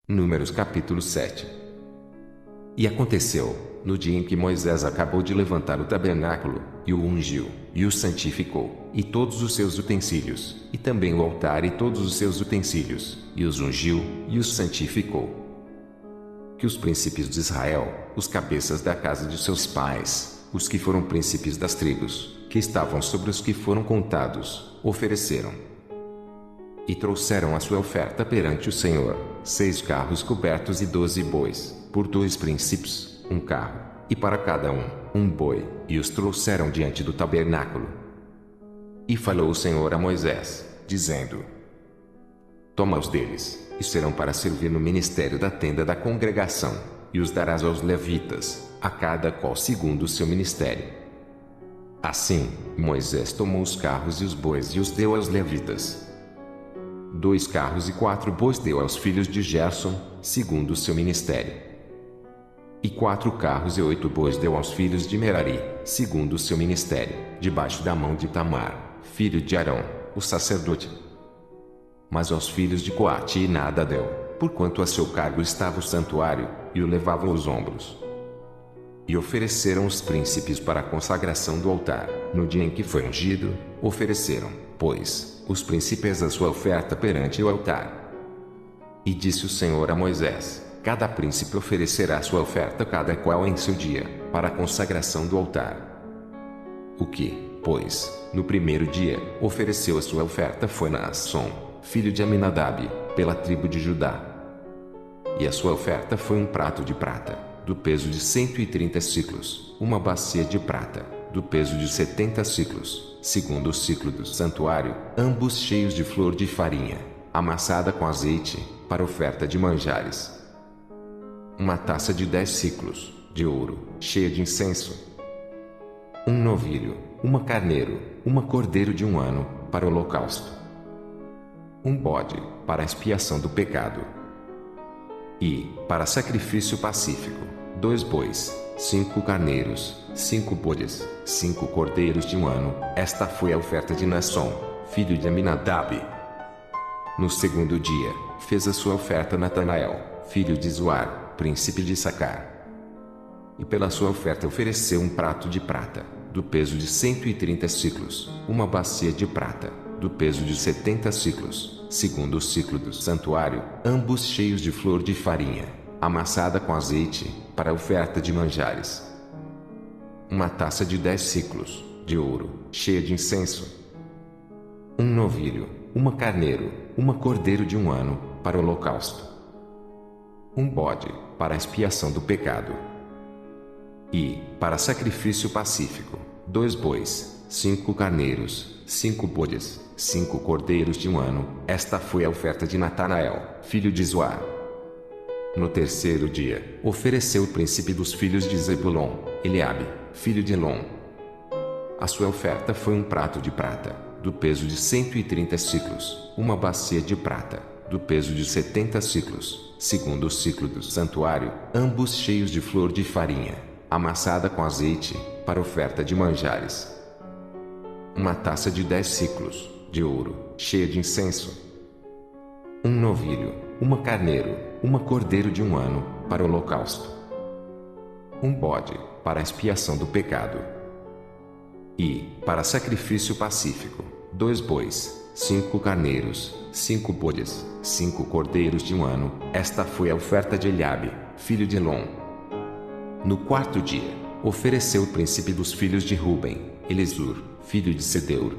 Números capítulo 7. E aconteceu, no dia em que Moisés acabou de levantar o tabernáculo, e o ungiu, e o santificou, e todos os seus utensílios, e também o altar e todos os seus utensílios, e os ungiu, e os santificou. Que os príncipes de Israel, os cabeças da casa de seus pais, os que foram príncipes das tribos, que estavam sobre os que foram contados, ofereceram. E trouxeram a sua oferta perante o Senhor, 6 carros cobertos e 12 bois, por 2 príncipes, um carro, e para cada um boi, e os trouxeram diante do tabernáculo. E falou o Senhor a Moisés, dizendo: Toma-os deles, e serão para servir no ministério da tenda da congregação, e os darás aos levitas, a cada qual segundo o seu ministério. Assim, Moisés tomou os carros e os bois e os deu aos levitas. 2 carros e 4 bois deu aos filhos de Gerson, segundo o seu ministério. E 4 carros e 8 bois deu aos filhos de Merari, segundo o seu ministério, debaixo da mão de Itamar, filho de Arão, o sacerdote. Mas aos filhos de Coate nada deu, porquanto a seu cargo estava o santuário, e o levavam aos ombros. E ofereceram os príncipes para a consagração do altar, no dia em que foi ungido, ofereceram, pois, os príncipes a sua oferta perante o altar. E disse o Senhor a Moisés: Cada príncipe oferecerá sua oferta cada qual em seu dia, para a consagração do altar. O que, pois, no primeiro dia, ofereceu a sua oferta foi Naasson, filho de Aminadab, pela tribo de Judá. E a sua oferta foi um prato de prata, do peso de 130 siclos, uma bacia de prata, do peso de 70 siclos, segundo o ciclo do santuário, ambos cheios de flor de farinha, amassada com azeite, para oferta de manjares. Uma taça de 10 siclos, de ouro, cheia de incenso. Um novilho, uma carneiro, uma cordeiro de 1 ano, para o holocausto. Um bode, para a expiação do pecado. E, para sacrifício pacífico, 2 bois, 5 carneiros, 5 bodes, 5 cordeiros de 1 ano. Esta foi a oferta de Naasson, filho de Aminadab. No segundo dia, fez a sua oferta Natanael, filho de Zuar, príncipe de Issacar. E pela sua oferta ofereceu um prato de prata, do peso de 130 siclos, uma bacia de prata, do peso de 70 siclos, segundo o ciclo do santuário, ambos cheios de flor de farinha, amassada com azeite, para a oferta de manjares. Uma taça de 10 siclos, de ouro, cheia de incenso. Um novilho, uma carneiro, uma cordeiro de 1 ano, para o holocausto. Um bode, para a expiação do pecado. E, para sacrifício pacífico, 2 bois, 5 carneiros, 5 bodes, 5 cordeiros de 1 ano. Esta foi a oferta de Natanael, filho de Zuar. No terceiro dia, ofereceu o príncipe dos filhos de Zebulon, Eliabe, filho de Elon. A sua oferta foi um prato de prata, do peso de 130 siclos, uma bacia de prata, do peso de 70 siclos, segundo o ciclo do santuário, ambos cheios de flor de farinha, amassada com azeite, para oferta de manjares. Uma taça de 10 siclos, de ouro, cheia de incenso. Um novilho, uma carneiro, uma cordeiro de 1 ano, para o holocausto. Um bode, para a expiação do pecado. E, para sacrifício pacífico, 2 bois, 5 carneiros, 5 bodes, 5 cordeiros de 1 ano. Esta foi a oferta de Eliabe, filho de Elon. No quarto dia, ofereceu o príncipe dos filhos de Ruben, Elisur, filho de Sedeur.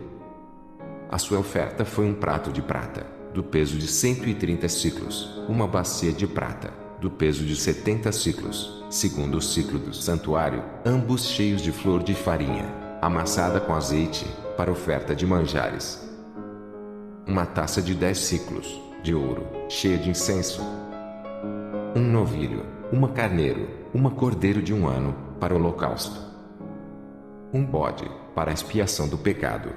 A sua oferta foi um prato de prata, do peso de 130 siclos, uma bacia de prata, do peso de 70 siclos, segundo o ciclo do santuário, ambos cheios de flor de farinha, amassada com azeite, para oferta de manjares. Uma taça de 10 siclos, de ouro, cheia de incenso. Um novilho, uma carneiro, uma cordeiro de 1 ano, para o holocausto. Um bode, para a expiação do pecado.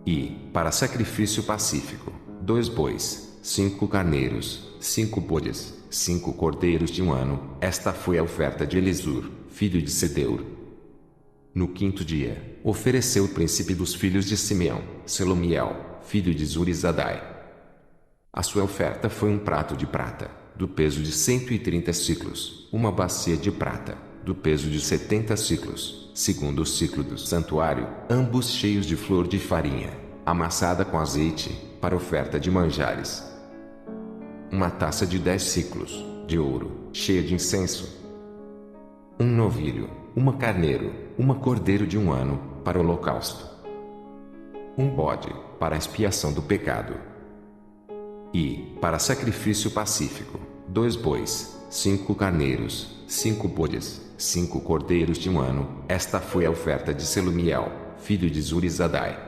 E, para sacrifício pacífico, 2 bois, 5 carneiros, 5 bodes, 5 cordeiros de 1 ano. Esta foi a oferta de Elisur, filho de Sedeur. No quinto dia, ofereceu o príncipe dos filhos de Simeão, Selomiel, filho de Zurizadai. A sua oferta foi um prato de prata, do peso de 130 siclos, uma bacia de prata, do peso de 70 siclos, segundo o ciclo do santuário, ambos cheios de flor de farinha, amassada com azeite, para oferta de manjares. Uma taça de 10 siclos, de ouro, cheia de incenso. Um novilho, uma carneiro, uma cordeiro de 1 ano, para o holocausto. Um bode, para a expiação do pecado. E, para sacrifício pacífico, 2 bois, 5 carneiros, 5 bodes, 5 cordeiros de 1 ano. Esta foi a oferta de Selumiel, filho de Zurizadai.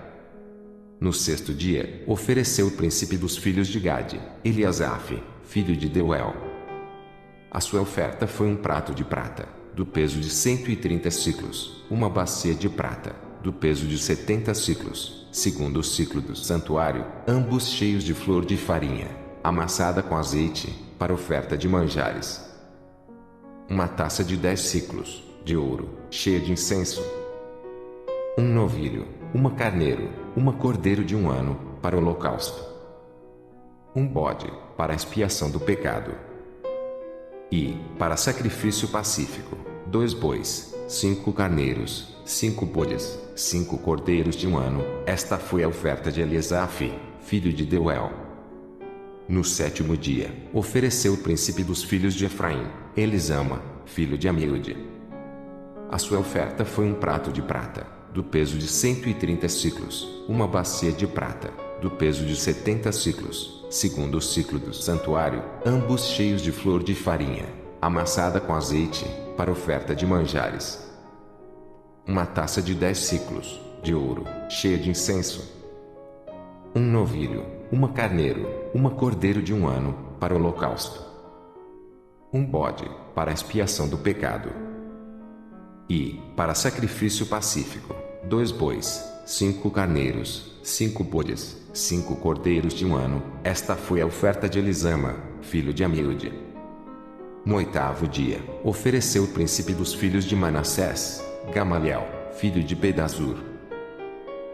No 6º dia, ofereceu o príncipe dos filhos de Gade, Eliasaf, filho de Deuel. A sua oferta foi um prato de prata, do peso de 130 siclos, uma bacia de prata, do peso de 70 siclos, segundo o ciclo do santuário, ambos cheios de flor de farinha, amassada com azeite, para oferta de manjares. Uma taça de 10 siclos, de ouro, cheia de incenso. Um novilho, uma carneiro, uma cordeiro de 1 ano, para o holocausto. Um bode, para a expiação do pecado. E, para sacrifício pacífico, 2 bois, 5 carneiros, 5 bodes, 5 cordeiros de 1 ano. Esta foi a oferta de Eliasaf, filho de Deuel. No 7º dia, ofereceu o príncipe dos filhos de Efraim, Elisama, filho de Amiúde. A sua oferta foi um prato de prata, do peso de 130 siclos, uma bacia de prata, do peso de 70 siclos, segundo o ciclo do santuário, ambos cheios de flor de farinha, amassada com azeite, para oferta de manjares. Uma taça de 10 siclos, de ouro, cheia de incenso. Um novilho, uma carneiro, uma cordeiro de 1 ano, para o holocausto. Um bode, para a expiação do pecado. E, para sacrifício pacífico, 2 bois, 5 carneiros, 5 bodes, 5 cordeiros de 1 ano. Esta foi a oferta de Elisama, filho de Amiúde. No 8º dia, ofereceu o príncipe dos filhos de Manassés, Gamaliel, filho de Pedazur.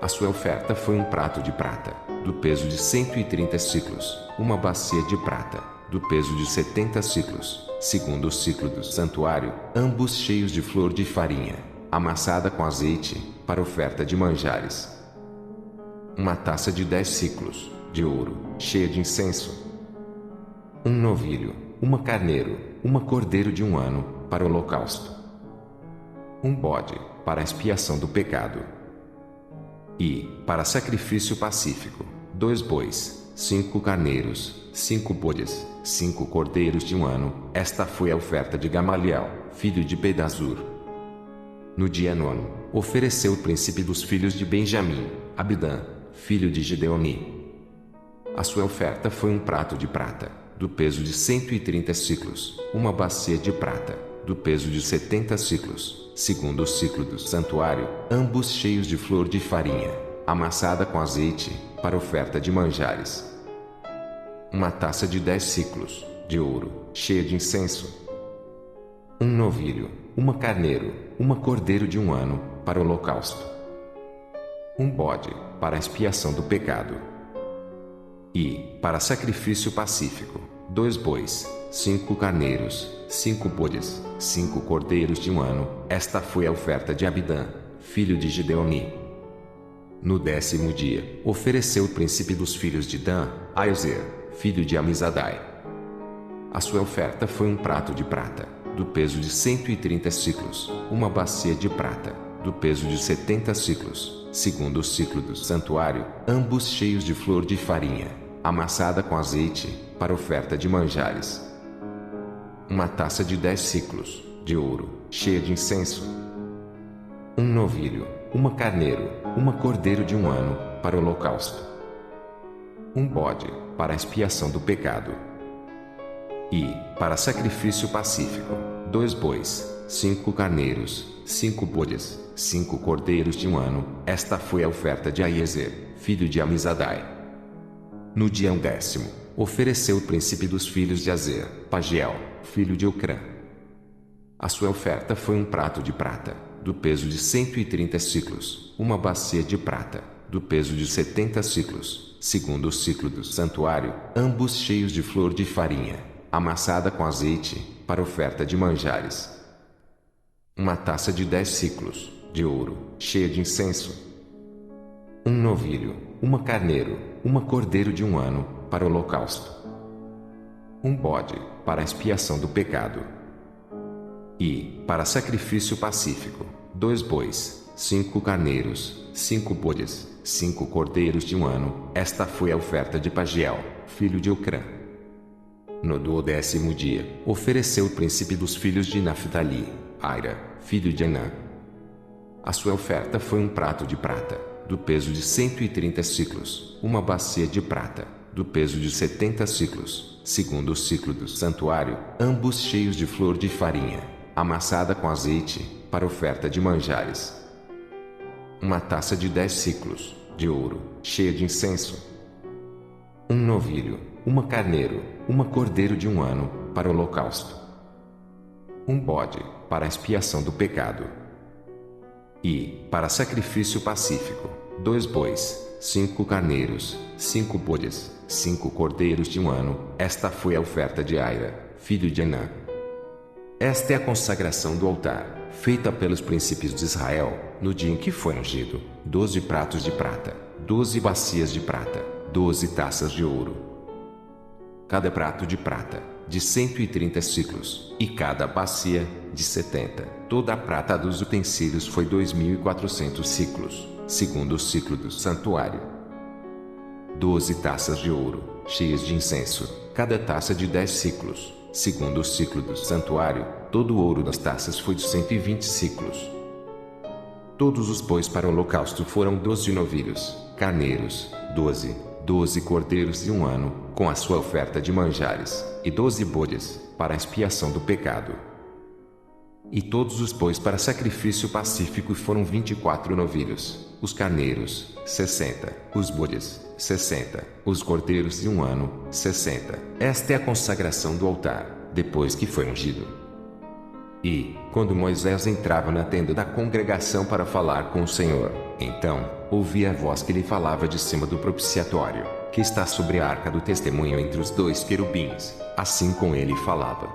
A sua oferta foi um prato de prata, do peso de 130 siclos, uma bacia de prata, do peso de 70 siclos, segundo o ciclo do santuário, ambos cheios de flor de farinha, amassada com azeite, para oferta de manjares. Uma taça de 10 siclos, de ouro, cheia de incenso. Um novilho, uma carneiro, uma cordeiro de 1 ano, para o holocausto. Um bode, para a expiação do pecado. E, para sacrifício pacífico, 2 bois, 5 carneiros, 5 bodes, 5 cordeiros de 1 ano. Esta foi a oferta de Gamaliel, filho de Pedazur. No dia 9º, ofereceu o príncipe dos filhos de Benjamim, Abidã, filho de Gideoni. A sua oferta foi um prato de prata, do peso de 130 siclos, uma bacia de prata, do peso de 70 siclos, segundo o ciclo do santuário, ambos cheios de flor de farinha, amassada com azeite, para oferta de manjares. Uma taça de 10 siclos, de ouro, cheia de incenso. Um novilho, uma carneiro, uma cordeiro de 1 ano, para o holocausto. Um bode, para a expiação do pecado. E, para sacrifício pacífico, 2 bois, 5 carneiros, 5 bodes, 5 cordeiros de 1 ano. Esta foi a oferta de Abidã, filho de Gideoni. No 10º dia, ofereceu o príncipe dos filhos de Dan, Aiezer, filho de Amizadai. A sua oferta foi um prato de prata, do peso de 130 siclos, uma bacia de prata, do peso de 70 siclos, segundo o ciclo do santuário, ambos cheios de flor de farinha, amassada com azeite, para oferta de manjares. Uma taça de 10 siclos, de ouro, cheia de incenso. Um novilho, uma carneiro, uma cordeiro de 1 ano, para o holocausto. Um bode, para a expiação do pecado. E, para sacrifício pacífico, 2 bois, 5 carneiros, 5 bodes, 5 cordeiros de 1 ano. Esta foi a oferta de Aiezer, filho de Amizadai. No dia 10º, ofereceu o príncipe dos filhos de Azer, Pagiel, filho de Ocrã. A sua oferta foi um prato de prata, do peso de 130 siclos, uma bacia de prata, do peso de 70 siclos, segundo o ciclo do santuário, ambos cheios de flor de farinha, amassada com azeite, para oferta de manjares. Uma taça de 10 siclos, de ouro, cheia de incenso. Um novilho, uma carneiro, uma cordeiro de 1 ano, para o holocausto. Um bode, para a expiação do pecado. E, para sacrifício pacífico, 2 bois, 5 carneiros, 5 bodes, 5 cordeiros de 1 ano. Esta foi a oferta de Pagiel, filho de Ocrã. No 12º dia, ofereceu o príncipe dos filhos de Naphtali, Aira, filho de Enã. A sua oferta foi um prato de prata, do peso de 130 siclos, uma bacia de prata, do peso de 70 siclos, segundo o ciclo do santuário, ambos cheios de flor de farinha, amassada com azeite, para oferta de manjares. Uma taça de 10 siclos, de ouro, cheia de incenso. Um novilho, uma carneiro, uma cordeiro de 1 ano, para o holocausto. Um bode, para a expiação do pecado. E, para sacrifício pacífico, 2 bois, 5 carneiros, 5 bodes, 5 cordeiros de 1 ano. Esta foi a oferta de Aira, filho de Enã. Esta é a consagração do altar, feita pelos príncipes de Israel, no dia em que foi ungido: 12 pratos de prata, 12 bacias de prata, 12 taças de ouro. Cada prato de prata, de 130 siclos, e cada bacia, de 70. Toda a prata dos utensílios foi 2.400 siclos, segundo o ciclo do santuário. 12 taças de ouro, cheias de incenso, cada taça de 10 siclos, segundo o ciclo do santuário. Todo o ouro das taças foi de 120 siclos. Todos os bois para o holocausto foram 12 novilhos, carneiros, 12 cordeiros de 1 ano, com a sua oferta de manjares, e 12 bodes, para a expiação do pecado. E todos os bois para sacrifício pacífico foram 24 novilhos, os carneiros, 60, os bodes, 60, os cordeiros de 1 ano, 60. Esta é a consagração do altar, depois que foi ungido. E, quando Moisés entrava na tenda da congregação para falar com o Senhor, então, ouvi a voz que lhe falava de cima do propiciatório, que está sobre a arca do testemunho entre os 2 querubins, assim com ele falava.